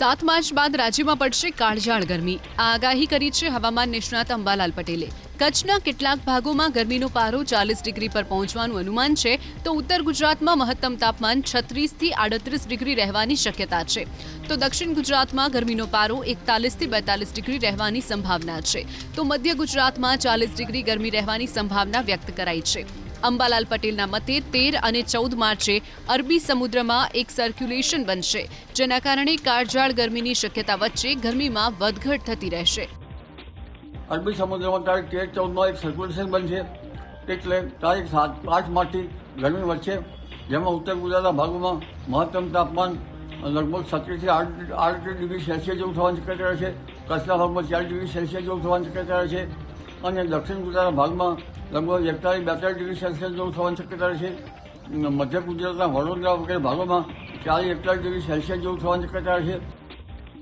7 March બાદ રાજ્યમાં પડશે કાળઝાળ ગરમી. આ આગાહી કરી છે હવામાન નિષ્ણાત અંબાલાલ પટેલે. કચ્છના કેટલાક ભાગોમાં ગરમીનો પારો 40 ડિગ્રી પર પહોંચવાનું અનુમાન છે, તો ઉત્તર ગુજરાતમાં મહત્તમ તાપમાન 36 થી 38 ડિગ્રી રહેવાની શક્યતા છે. તો દક્ષિણ ગુજરાતમાં ગરમીનો પારો 41 થી 42 ડિગ્રી રહેવાની સંભાવના છે. તો મધ્ય ગુજરાતમાં 40 ડિગ્રી ગરમી રહેવાની સંભાવના વ્યક્ત કરાઈ છે. અંબાલાલ પટેલના મતે 13 અને 14 માર્ચે અરબી સમુદ્રમાં એક સર્ક્યુલેશન બનશે, જેના કારણે કાળઝાળ ગરમીની શક્યતા વચ્ચે ગરમીમાં વધઘટ થતી રહેશે. અરબી સમુદ્રમાં તારીખ 13-14 એક સર્ક્યુલેશન બનશે, એટલે તારીખ 7-8 માર્ચથી ગરમી વધશે, જેમાં ઉત્તર ગુજરાતના ભાગોમાં મહત્તમ તાપમાન લગભગ 37 થી 38 ડિગ્રી સેલ્સિયસ જેવું થવાની શક્યતા રહેશે. કચ્છના ભાગમાં 40 ડિગ્રી સેલ્સિયસ જેવું થવાની શક્યતા રહેશે અને દક્ષિણ ગુજરાતના ભાગમાં લગભગ 41-42 ડિગ્રી સેલ્સિયસ જેવું થવાની શક્યતા રહેશે. મધ્ય ગુજરાતના વડોદરા વગેરે ભાગોમાં 40-41 ડિગ્રી સેલ્સિયસ જેવું થવાની શક્યતા રહેશે.